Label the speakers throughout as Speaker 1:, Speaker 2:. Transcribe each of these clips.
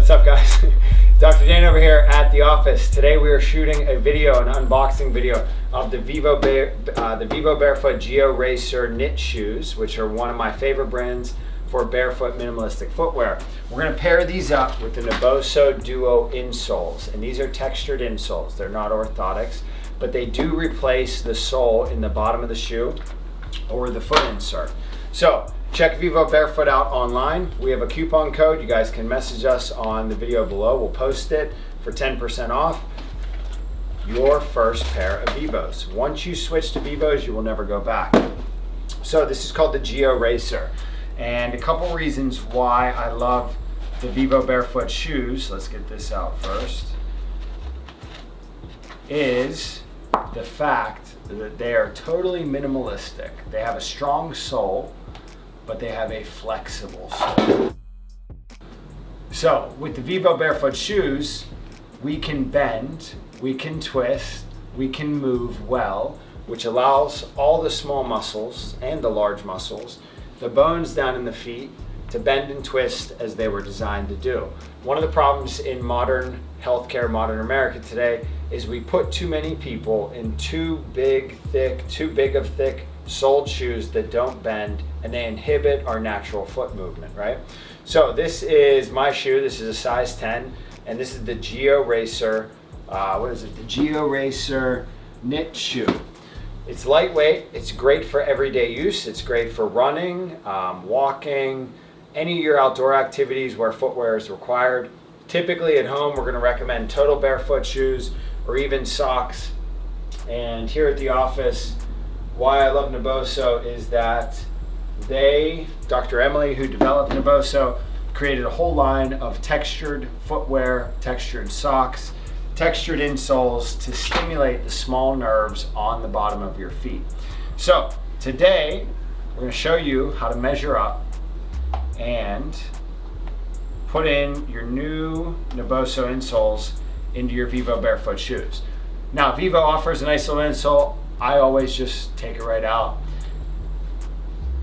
Speaker 1: What's up, guys? Dr. Dan over here at the office. Today we are shooting a video, an unboxing video of the Vivo Barefoot Geo Racer knit shoes, which are one of my favorite brands for barefoot minimalistic footwear. We're going to pair these up with the Naboso Duo insoles, and these are textured insoles. They're not orthotics, but they do replace the sole in the bottom of the shoe or the foot insert. So check Vivo Barefoot out online. We have a coupon code. You guys can message us on the video below. We'll post it for 10% off your first pair of Vivos. Once you switch to Vivos, you will never go back. So this is called the Geo Racer. And a couple reasons why I love the Vivo Barefoot shoes, let's get this out first, is the fact that they are totally minimalistic. They have a strong sole, but they have a flexible sole. So with the Vivo Barefoot shoes, we can bend, we can twist, we can move well, which allows all the small muscles and the large muscles, the bones down in the feet, to bend and twist as they were designed to do. One of the problems in modern healthcare, modern America today, is we put too many people in too big of thick soled shoes that don't bend, and they inhibit our natural foot movement, right? So this is my shoe. This is a size 10, and this is the Geo Racer, the Geo Racer knit shoe. It's lightweight, it's great for everyday use, it's great for running, walking, any of your outdoor activities where footwear is required. Typically at home, we're gonna recommend total barefoot shoes or even socks. And here at the office, why I love Naboso is that Dr. Emily, who developed Naboso, created a whole line of textured footwear, textured socks, textured insoles to stimulate the small nerves on the bottom of your feet. So today, we're going to show you how to measure up and put in your new Naboso insoles into your Vivo Barefoot shoes. Now, Vivo offers a nice little insole. I always just take it right out.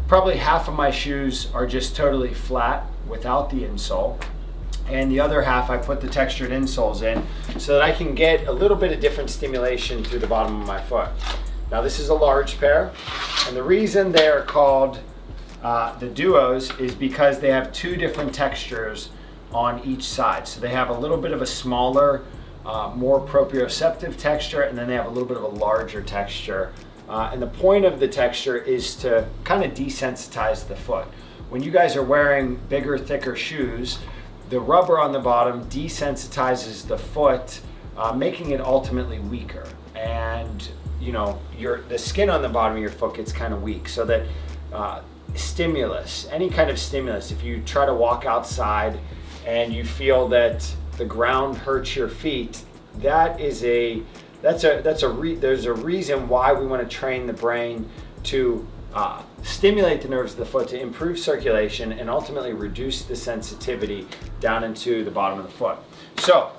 Speaker 1: Probably half of my shoes are just totally flat without the insole, and the other half I put the textured insoles in so that I can get a little bit of different stimulation through the bottom of my foot. Now this is a large pair, and the reason they are called the Duos is because they have two different textures on each side. So they have a little bit of a smaller, more proprioceptive texture, and then they have a little bit of a larger texture. And the point of the texture is to kind of desensitize the foot. When you guys are wearing bigger, thicker shoes, the rubber on the bottom desensitizes the foot, making it ultimately weaker. And you know, the skin on the bottom of your foot gets kind of weak, so that stimulus, any kind of stimulus, if you try to walk outside and you feel that the ground hurts your feet, there's a reason why we want to train the brain to stimulate the nerves of the foot to improve circulation and ultimately reduce the sensitivity down into the bottom of the foot. So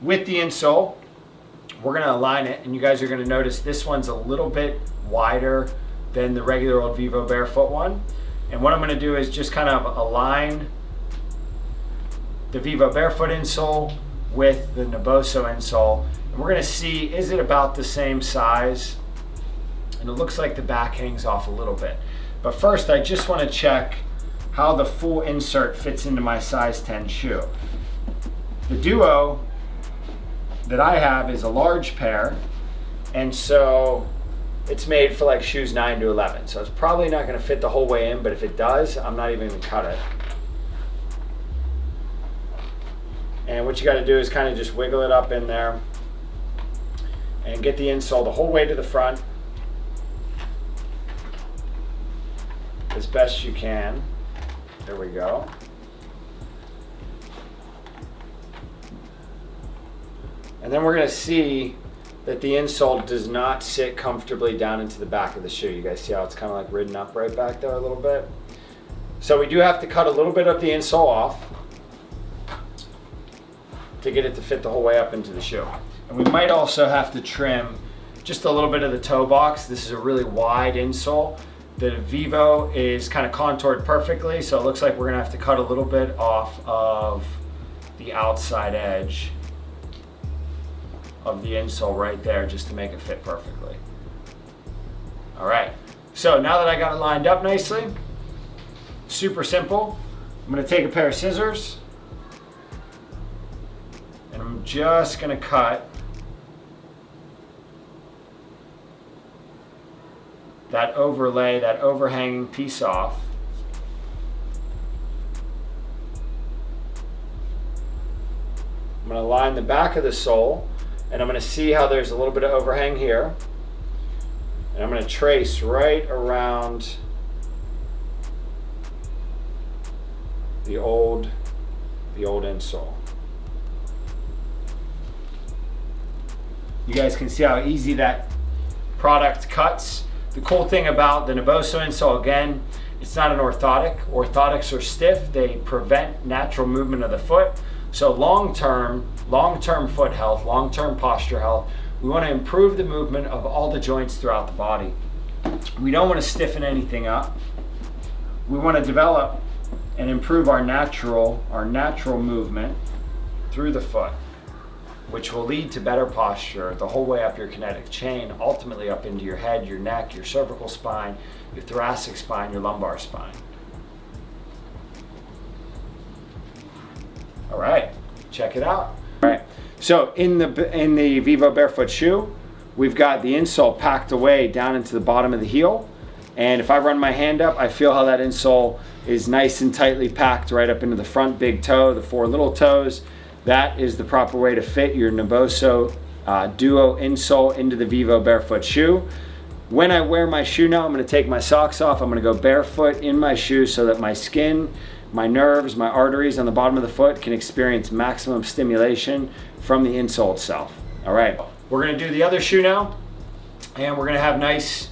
Speaker 1: with the insole, we're going to align it, and you guys are going to notice this one's a little bit wider than the regular old Vivo Barefoot one. And what I'm going to do is just kind of align the Vivo Barefoot insole with the Naboso insole, and we're going to see, is it about the same size? And it looks like the back hangs off a little bit. But first, I just want to check how the full insert fits into my size 10 shoe. The Duo that I have is a large pair, and so it's made for like shoes 9 to 11. So it's probably not going to fit the whole way in, but if it does, I'm not even going to cut it. And what you got to do is kind of just wiggle it up in there and get the insole the whole way to the front as best you can. There we go. And then we're going to see that the insole does not sit comfortably down into the back of the shoe. You guys see how it's kind of like ridden up right back there a little bit? So we do have to cut a little bit of the insole off to get it to fit the whole way up into the shoe. And we might also have to trim just a little bit of the toe box. This is a really wide insole. The Vivo is kind of contoured perfectly, so it looks like we're gonna have to cut a little bit off of the outside edge of the insole right there just to make it fit perfectly. All right, so now that I got it lined up nicely, super simple. I'm gonna take a pair of scissors and I'm just gonna cut that overlay, that overhanging piece off. I'm gonna line the back of the sole and I'm gonna see how there's a little bit of overhang here. And I'm gonna trace right around the old insole. You guys can see how easy that product cuts. The cool thing about the Naboso insole, again, it's not an orthotic. Orthotics are stiff. They prevent natural movement of the foot. So long-term foot health, long-term posture health, we want to improve the movement of all the joints throughout the body. We don't want to stiffen anything up. We want to develop and improve our natural movement through the foot, which will lead to better posture the whole way up your kinetic chain, ultimately up into your head, your neck, your cervical spine, your thoracic spine, your lumbar spine. All right, check it out. All right, so in the Vivo Barefoot shoe, we've got the insole packed away down into the bottom of the heel. And if I run my hand up, I feel how that insole is nice and tightly packed right up into the front big toe, the 4 little toes. That is the proper way to fit your Naboso Duo insole into the Vivo Barefoot shoe. When I wear my shoe now, I'm gonna take my socks off. I'm gonna go barefoot in my shoe so that my skin, my nerves, my arteries on the bottom of the foot can experience maximum stimulation from the insole itself. All right, we're gonna do the other shoe now, and we're gonna have nice,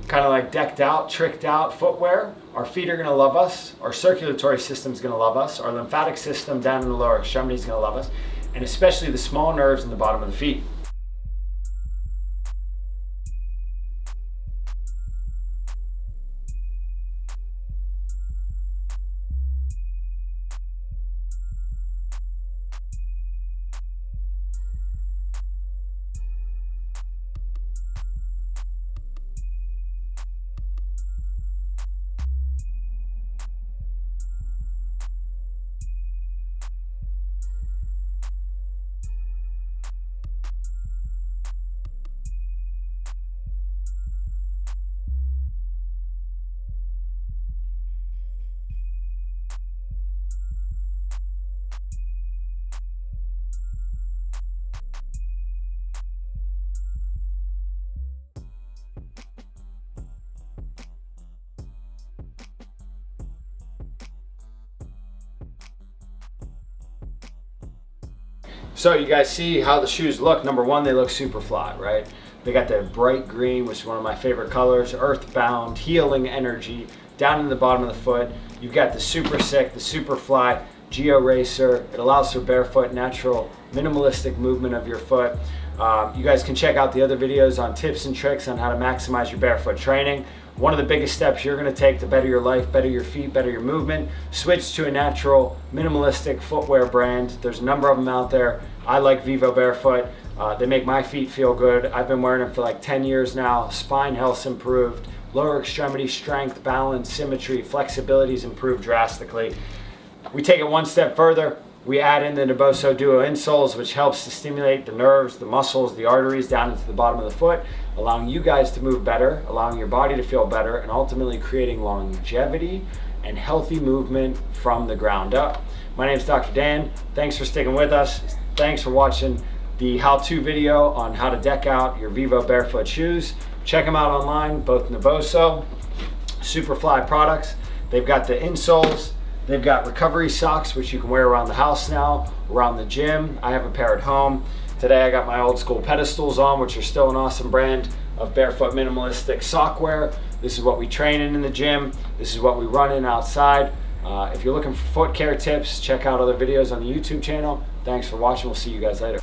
Speaker 1: kind of like decked out, tricked out footwear. Our feet are gonna love us. Our circulatory system's gonna love us. Our lymphatic system down in the lower extremities is gonna love us, and especially the small nerves in the bottom of the feet. So you guys see how the shoes look. Number one, they look super fly, right? They got the bright green, which is one of my favorite colors, earthbound, healing energy, down in the bottom of the foot. You've got the super sick, the super fly, Geo Racer. It allows for barefoot, natural, minimalistic movement of your foot. You guys can check out the other videos on tips and tricks on how to maximize your barefoot training. One of the biggest steps you're gonna take to better your life, better your feet, better your movement, switch to a natural, minimalistic footwear brand. There's a number of them out there. I like Vivo Barefoot. They make my feet feel good. I've been wearing them for like 10 years now. Spine health's improved. Lower extremity strength, balance, symmetry, flexibility is improved drastically. We take it one step further. We add in the Naboso Duo insoles, which helps to stimulate the nerves, the muscles, the arteries down into the bottom of the foot, allowing you guys to move better, allowing your body to feel better, and ultimately creating longevity and healthy movement from the ground up. My name is Dr. Dan. Thanks for sticking with us. Thanks for watching the how-to video on how to deck out your Vivo Barefoot shoes. Check them out online, both Naboso, Superfly products. They've got the insoles. They've got recovery socks, which you can wear around the house now, around the gym. I have a pair at home. Today I got my old school pedestals on, which are still an awesome brand of barefoot minimalistic sock wear. This is what we train in the gym. This is what we run in outside. If you're looking for foot care tips, check out other videos on the YouTube channel. Thanks for watching. We'll see you guys later.